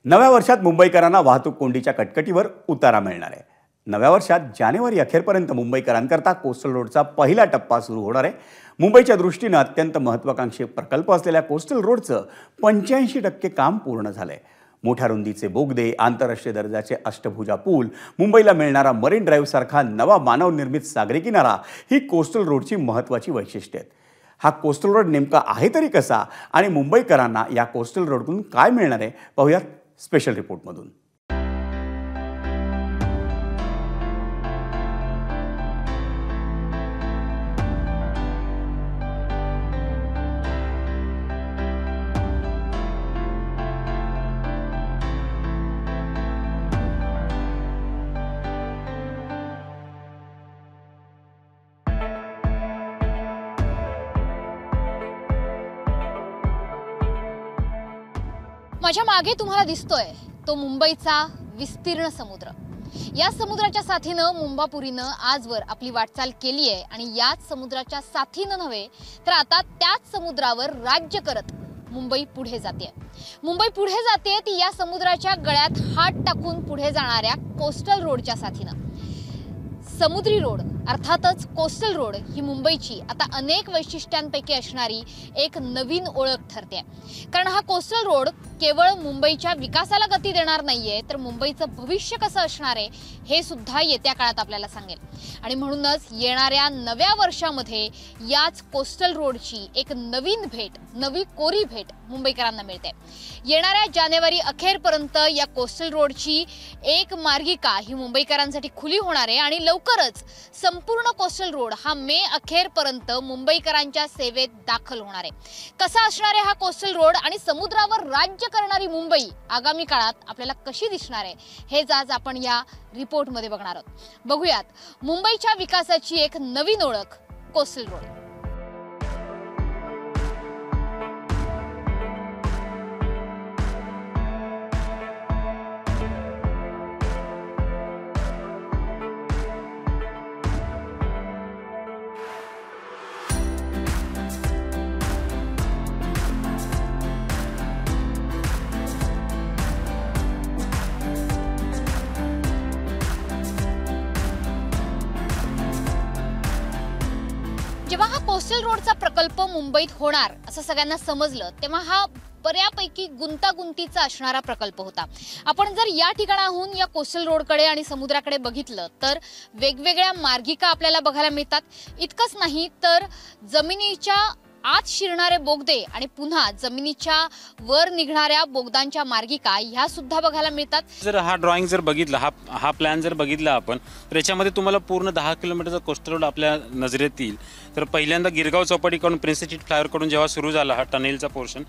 नव्या वर्षात मुंबईकरांना वाहतूक कोंडीच्या कटकटीवर उतारा मिळणार आहे। नव्या वर्षात जानेवारी अखेरपर्यंत मुंबईकरांकरता कोस्टल रोडचा पहिला टप्पा सुरू होणार आहे। मुंबईच्या दृष्टीने अत्यंत महत्त्वाकांक्षी प्रकल्प असलेल्या कोस्टल रोडचं 85% काम पूर्ण झालंय। मोठ्या रुंदीचे बोगदे, आंतरराष्ट्रीय दर्जाचे अष्टभुजा पूल, मुंबईला मिळणारा मरीन ड्राईव्ह सारखा नवा मानवनिर्मित सागरी किनारा ही कोस्टल रोडची महत्त्वाची वैशिष्ट्ये आहेत। हा कोस्टल रोड नेमका आहे तरी कसा आणि मुंबईकरांना या कोस्टल रोडतून काय मिळणार आहे पाहूयात स्पेशल रिपोर्टमधून। माझ्या मागे तुम्हाला दिसतोय तो मुंबईचा विस्तीर्ण समुद्र। या समुद्राच्या साथीने मुंबापुरीने आजवर आपली वाटचाल केली आहे आणि याच समुद्राच्या साथीने नव्हे तर आता त्याच समुद्रावर राज्य करत मुंबई पुढे जाते। मुंबई पुढे जाते ती या समुद्राच्या गळ्यात हात टाकून पुढे जाणाऱ्या कोस्टल रोडच्या साथीने। समुद्री रोड अर्थातच कोस्टल रोड ही मुंबईची आता अनेक वैशिष्ट्यांपैकी असणारी एक नवीन ओळख ठरते। कारण हा कोस्टल रोड केवळ मुंबईच्या विकासाला गती देणार नाहीये तर मुंबईचं भविष्य कसं असणार आहे हे सुद्धा येत्या काळात आपल्याला सांगेल। आणि म्हणूनच येणाऱ्या नव्या वर्षामध्ये याच कोस्टल रोडची एक नवीन भेट, नवी कोरी भेट मुंबईकरांना मिळते। येणाऱ्या जानेवारी अखेरपर्यंत या कोस्टल रोडची एक मार्गिका ही मुंबईकरांसाठी खुली होणार आहे आणि लवकरच संपूर्ण कोस्टल रोड हा मे अखेरपर्यंत मुंबईकरांच्या सेवेत दाखल होणार आहे। कसा असणार आहे हा कोस्टल रोड आणि समुद्रावर राज्य करणारी मुंबई आगामी काळात आपल्याला कशी दिसणार आहे हेच आज आपण या रिपोर्टमध्ये बघणार आहोत। बघूयात मुंबईच्या विकासाची एक नवीन ओळख कोस्टल रोड। जेव्हा हा कोस्टल रोडचा प्रकल्प मुंबईत होणार असं सगळ्यांना समजलं तेव्हा हा बऱ्यापैकी गुंतागुंतीचा असणारा प्रकल्प होता। आपण जर या ठिकाणाहून या कोस्टल रोडकडे आणि समुद्राकडे बघितलं तर वेगवेगळ्या मार्गिका आपल्याला बघायला मिळतात। इतकंच नाही तर जमिनीच्या आत शिरणारे बोगदे आणि पुन्हा जमिनीच्या वर निघणाऱ्या बोगदांच्या मार्गिका ह्या सुद्धा बघायला मिळतात। जर हा ड्रॉइंग जर बघितला, हा प्लॅन जर बघितला आपण तर याच्यामध्ये तुम्हाला पूर्ण 10 किलोमीटरचा कोस्टल रोड आपल्या नजरेत येईल। तर पहिल्यांदा गिरगाव चौपाटीकडून प्रिन्सेस स्ट्रीट फ्लायओव्हरकडून जेव्हा सुरू झाला हा टनेलचा पोर्शन,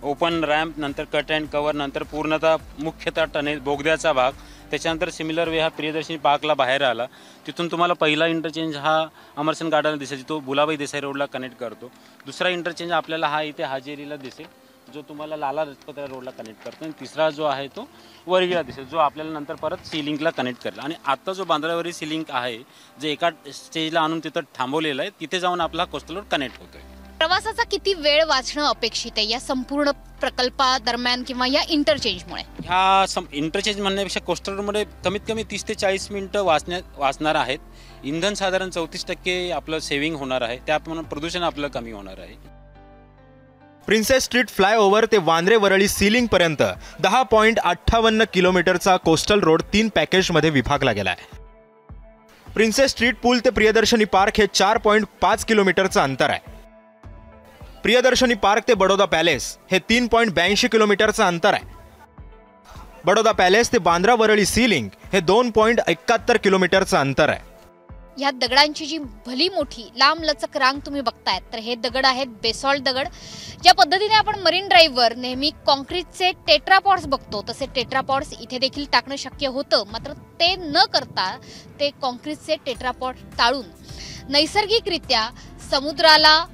ओपन रॅम्प, नंतर कट अँड कव्हर, नंतर पूर्णतः मुख्यतः टनेल बोगद्याचा भाग, त्याच्यानंतर सिमिलर वे हा प्रियदर्शनी पार्कला बाहेर आला। तिथून तुम्हाला पहिला इंटरचेंज हा अमरसेन गार्डन दिसेल, तो भुलाबाई देसाई रोडला कनेक्ट करतो। दुसरा इंटरचेंज आपल्याला हा इथे हाजेरीला दिसेल जो तुम्हाला लाला लजपत राय रोडला कनेक्ट करतो आणि तिसरा जो आहे तो वरगीला दिसेल जो आपल्याला नंतर परत सीलिंकला कनेक्ट करेल। आणि आता जो बांद्रावरील सीलिंक आहे जे एका स्टेजला आणून तिथं थांबवलेलं आहे तिथे जाऊन आपला कोस्टल रोड कनेक्ट होतोय। प्रवासाचा किती वेळ वाचणं अपेक्षित आहे या संपूर्ण प्रकल्पादरम्यान किंवा या इंटरचेंजमुळे? ह्या इंटरचेंज म्हणण्यापेक्षा कोस्टल रोडमध्ये कमीत कमी 30 ते 40 मिनिटं वाचणार आहेत। इंधन साधारण 34% आपलं सेव्हिंग होणार आहे, त्याप्रमाणे प्रदूषण आपलं कमी होणार आहे। प्रिन्सेस स्ट्रीट फ्लायओव्हर ते वांद्रे वरळी सीलिंग पर्यंत 10.58 किलोमीटरचा कोस्टल रोड 3 पॅकेजमध्ये विभागला गेला आहे। प्रिन्सेस स्ट्रीट पूल ते प्रियदर्शनी पार्क हे 4.5 किलोमीटरचं अंतर आहे। प्रियदर्शनी पार्क ते बडोदा पॅलेस हे 3.82 किलोमीटरचं अंतर आहे। बडोदा पॅलेस ते बांद्रा वरळी सीलिंग हे 2.71 किलोमीटरचं अंतर आहे। या दगडांची जी भली मोठी लांब लचक रांग तुम्ही बघतायत तर हे दगड आहेत बेसॉल्ट दगड। ज्या पद्धतीने आपण मरीन ड्राईव्हवर नेहमी कॉन्क्रीटचे टेट्रापॉड्स बघतो तसे टेट्रापॉड्स इथे देखील टाकणं शक्य होतं, मात्र ते न करता ते कॉन्क्रीटचे टेट्रापॉड टाळून नैसर्गिकरित्या समुद्राला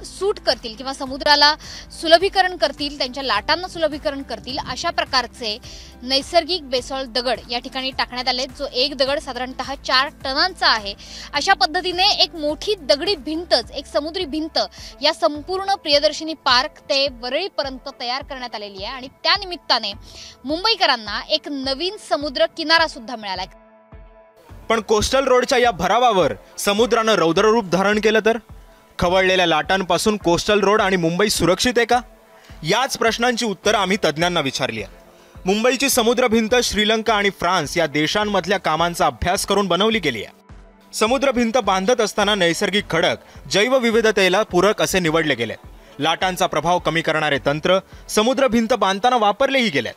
सूट करतील किंवा समुद्राला सुलभीकरण करतील, त्यांच्या लाटांना सुलभीकरण करतील अशा प्रकारचे नैसर्गिक बेसॉल्ट दगड या ठिकाणी टाकण्यात आले, जो एक दगड साधारणतः 4 टनांचा आहे। अशा पद्धतीने एक मोठी दगडी भिंतच, एक समुद्री भिंत या संपूर्ण प्रियदर्शिनी पार्क ते वरळीपर्यंत तयार करण्यात आलेली आहे आणि त्या निमित्ताने मुंबईकरांना एक नवीन समुद्र किनारा सुद्धा मिळाला। पण कोस्टल रोडच्या या भरावावर समुद्रानं रौद्ररूप धारण केलं तर खवळलेल्या लाटांपासून कोस्टल रोड आणि मुंबई सुरक्षित आहे का? याच प्रश्नांची उत्तरं आम्ही तज्ज्ञांना विचारली आहेत। मुंबईची समुद्र भिंत श्रीलंका आणि फ्रान्स या देशांमधल्या कामांचा अभ्यास करून बनवली गेली आहे। समुद्र भिंत बांधत असताना नैसर्गिक खडक जैवविविधतेला पूरक असे निवडले गेले। लाटांचा प्रभाव कमी करणारे तंत्र समुद्र भिंत बांधताना वापरलेही गेले।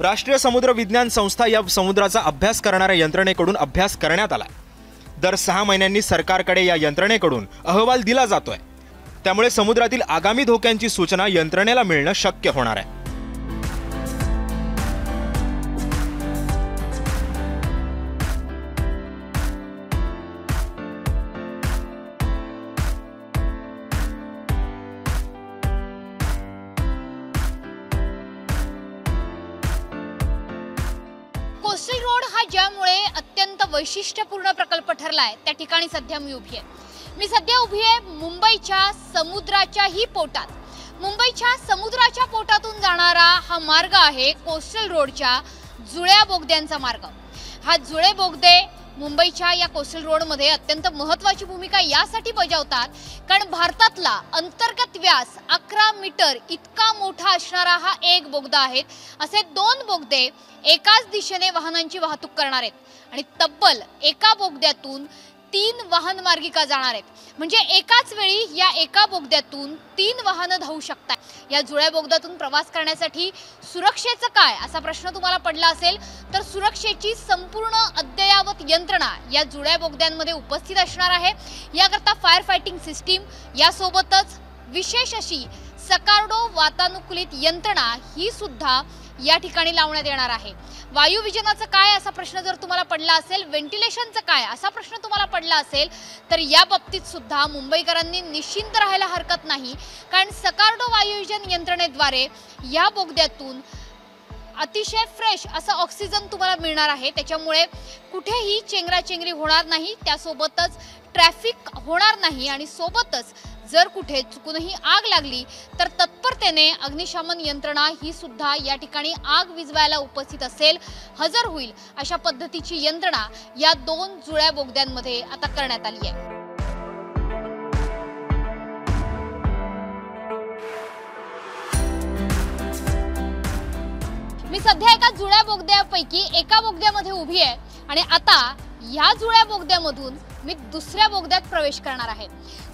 राष्ट्रीय समुद्र विज्ञान संस्था या समुद्राचा अभ्यास करणाऱ्या यंत्रणेकडून अभ्यास करण्यात आला। दर 6 महिन्यांनी सरकारकडे या यंत्रणेकडून अहवाल दिला जातोय। त्यामुळे समुद्रातील आगामी धोक्यांची सूचना यंत्रणेला मिळणं शक्य होणार आहे। कोस्टल रोड हा ज्यामुळे अत्यंत वैशिष्ट्यपूर्ण प्रकल्प ठरलाय त्या ठिकाणी सध्या मी उभी आहे। मी सध्या उभी आहे मुंबईच्या समुद्राच्याही पोटात। मुंबईच्या समुद्राच्या पोटातून जाणारा हा मार्ग आहे कोस्टल रोडच्या जुळ्या बोगद्यांचा मार्ग। हा जुळे बोगदे मुंबईच्या या कोस्टल रोडमध्ये अत्यंत महत्त्वाची भूमिका यासाठी बजावतात कारण भारतातला अंतर्गत व्यास 11 मीटर इतका मोठा असणारा हा एक बोगदा आहे। असे 2 बोगदे एकाच दिशेने वाहनांची वाहतूक करणार आहेत आणि तब्बल एका बोगद्यातून 3 वाहन मार्गिका जाणार आहेत। म्हणजे एकाच वेळी या एका बोगद्यातून 3 वाहनं धावू शकतात। या जुळ्या बोगद्यातून प्रवास करण्यासाठी सुरक्षेचं काय असा प्रश्न तुम्हाला पडला असेल तर सुरक्षेची संपूर्ण अद्ययावत यंत्रणा या जुळ्या बोगद्यांमध्ये उपस्थित असणार आहे। याकरता फायर फायटिंग सिस्टीम यासोबतच विशेष अशी सकार्डो वातानुकूलित यंत्रणा ही सुद्धा या ठिकाणी लावण्यात येणार आहे। वायू विजनाचं काय असा प्रश्न जर तुम्हाला पडला असेल, व्हेंटिलेशनचं काय असा प्रश्न तुम्हाला पडला असेल तर या बाबतीत सुद्धा मुंबईकरांनी निश्चिंत राहायला हरकत नाही कारण सकार्डो वायुविजन यंत्रणेद्वारे या बोगद्यातून अतिशय फ्रेश असं ऑक्सिजन तुम्हाला मिळणार आहे। त्याच्यामुळे कुठेही चेंगराचेंगरी होणार नाही, त्यासोबतच ट्रॅफिक होणार नाही आणि सोबतच जर कुठे चुकूनही आग लागली तर तत्परतेने अग्निशमन यंत्रणा ही सुद्धा या ठिकाणी आग विझवायला उपस्थित असेल, हजर होईल अशा पद्धतीची यंत्रणा या 2 जुळ्या बोगद्यांमध्ये आता करण्यात आली आहे। मी सध्या एका जुळ्या बोगद्यापैकी एका बोगद्यामध्ये उभी आहे आणि आता या जुळ्या बोगद्यामधून मी दुसऱ्या बोगद्यात प्रवेश करणार आहे।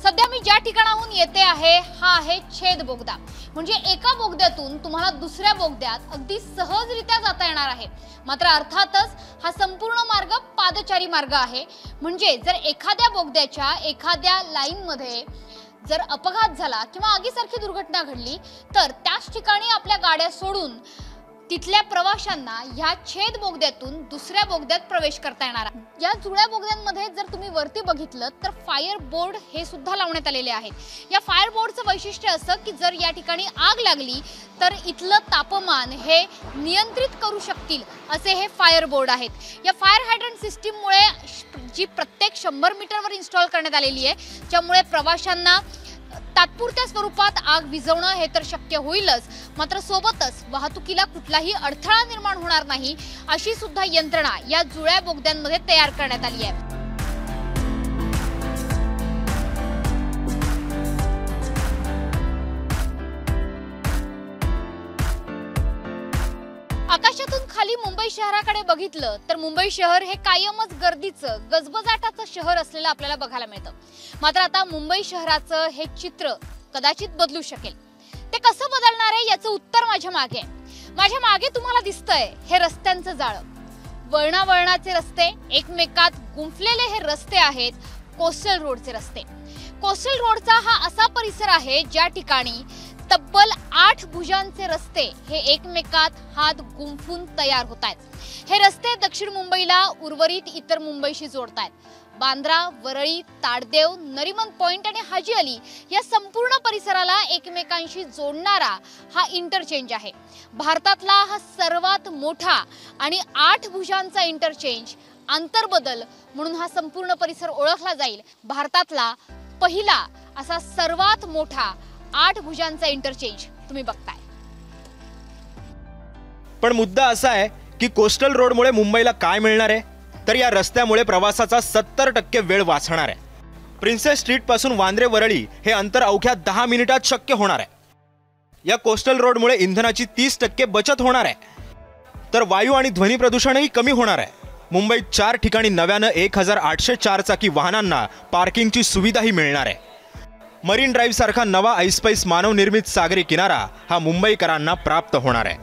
सध्या मी ज्या ठिकाणाहून येते आहे हा आहे छेद बोगदा। म्हणजे एका बोगद्यातून तुम्हाला दुसऱ्या बोगद्यात अगदी सहजरित्या जाता येणार आहे। मात्र अर्थातच हा संपूर्ण मार्ग पादचारी मार्ग आहे। म्हणजे जर एखाद्या बोगद्याच्या एखाद्या लाईनमध्ये जर अपघात झाला किंवा आगीसारखी दुर्घटना घडली तर त्याच ठिकाणी आपल्या गाड्या सोडून तिथल्या प्रवाशांना ह्या छेद बोगद्यातून दुसऱ्या बोगद्यात प्रवेश करता येणार आहे। या जुळ्या बोगद्यांमध्ये जर तुम्ही वरती बघितलं तर फायर बोर्ड हे सुद्धा लावण्यात आलेले आहेत। या फायर बोर्डचं वैशिष्ट्य असं की जर या ठिकाणी आग लागली तर इथलं तापमान हे नियंत्रित करू शकतील असे हे फायर बोर्ड आहेत। या फायर हायड्रंट सिस्टीममुळे जी प्रत्येक 100 मीटरवर इन्स्टॉल करण्यात आलेली आहे ज्यामुळे प्रवाशांना तात्पुरत्या स्वरूपात आग विझवणं हे तर शक्य होईलच, मात्र सोबतच वाहतुकीला कुठलाही अडथळा निर्माण होणार नाही अशी सुद्धा यंत्रणा या जुळ्या बोगद्यांमध्ये तयार करण्यात आली आहे। आकाशातून खाली मुंबई शहराकडे बघितलं तर मुंबई शहर हे कायमच गर्दीचं गजबजाटाचं शहर असलेलं आपल्याला बघायला मिळतं। मात्र आता मुंबई शहराचं हे चित्र कदाचित बदलू शकेल। ते कसं बदलणार आहे याचं उत्तर माझ्या मागे आहे। माझ्या मागे तुम्हाला दिसतंय हे रस्त्यांचं जाळं, वळणावळणाचे रस्ते, एकमेकात गुंफलेले हे रस्ते आहेत कोस्टल रोडचे रस्ते। कोस्टल रोडचा हा असा परिसर आहे ज्या ठिकाणी तब्बल 8 भुजांचे रस्ते हे एकमेकात हात गुंफून तयार होत आहेत। हे रस्ते दक्षिण मुंबईला उर्वरित इतर मुंबईशी जोडतायत। बांद्रा, वरळी, ताडदेव, नरिमन पॉइंट आणि हाजी अली या संपूर्ण परिसराला एकमेकांशी जोडणारा हा इंटरचेंज आहे. भारतातला हा सर्वात मोठा आणि 8 भुजांचा इंटरचेंज, आंतरबदल म्हणून हा संपूर्ण परिसर ओळखला जाईल. भारतातला पहिला असा सर्वात मोठा 8 भुजांचा इंटरचेंज तुम्ही बघताय. पण मुद्दा असा आहे की कोस्टल रोडमुळे मुंबईला काय मिळणार आहे, तर या रस्त्यामुळे प्रवासाचा 70% वेळ वाचणार आहे. प्रिन्सेस स्ट्रीट पासून वांद्रे वरळी हे अंतर अवघ्या 10 मिनिटात शक्य होणार आहे. या कोस्टल रोडमुळे इंधनाची 30% बचत होणार आहे, तर वायू आणि ध्वनी प्रदूषणही कमी होणार आहे. मुंबईत 4 ठिकाणी नव्यानं 1804 चाकी वाहनांना पार्किंगची सुविधाही मिळणार आहे. मरीन ड्राईव्ह सारखा नवा ऐसपैस मानवनिर्मित सागरी किनारा हा मुंबईकरांना प्राप्त होणार आहे.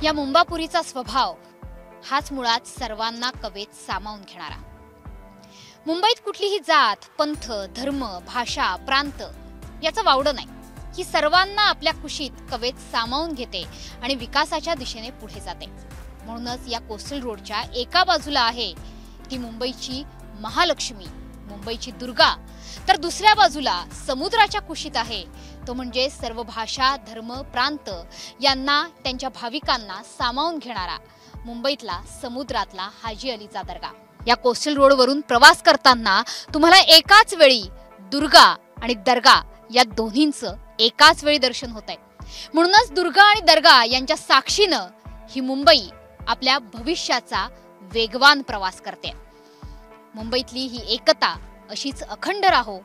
या मुंबापुरीचा स्वभाव हाच मुळात सर्वांना कवेत सामावून घेणारा. मुंबईत कुठलीही जात, पंथ, धर्म, भाषा, प्रांत याचं वावडं नाही. ही सर्वांना आपल्या कुशीत कवेत सामावून घेते आणि विकासाच्या दिशेने पुढे जाते. म्हणूनच या कोस्टल रोडच्या एका बाजूला आहे ती मुंबईची महालक्ष्मी, मुंबईची दुर्गा, तर दुसऱ्या बाजूला समुद्राच्या कुशीत आहे तो म्हणजे सर्व भाषा, धर्म, प्रांत यांना, त्यांच्या भाविकांना सामावून घेणारा मुंबईतला समुद्रातला हाजी अलीचा दर्गा. या कोस्टल रोडवरून प्रवास करताना तुम्हाला एकाच वेळी दुर्गा आणि दर्गा या दोन्हींचं एकाच वेळी दर्शन होत आहे. म्हणूनच दुर्गा आणि दर्गा यांच्या साक्षीनं ही मुंबई आपल्या भविष्याचा वेगवान प्रवास करते. मुंबईतली ही एकता अशीच अखंड राहो.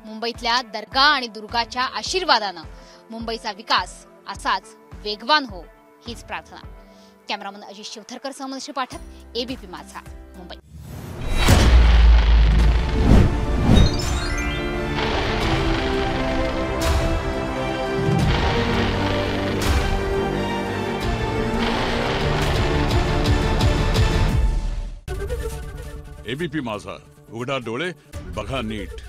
मुंबईतल्या दर्गा आणि दुर्गाच्या आशीर्वादानं मुंबईचा विकास असाच वेगवान हो, हीच प्रार्थना. कॅमेरामन अजित शिवथरकर सह मनश्री पाठक, ABP माझा, मुंबई. ABP माझा, उघडा डोळे बघा नीट.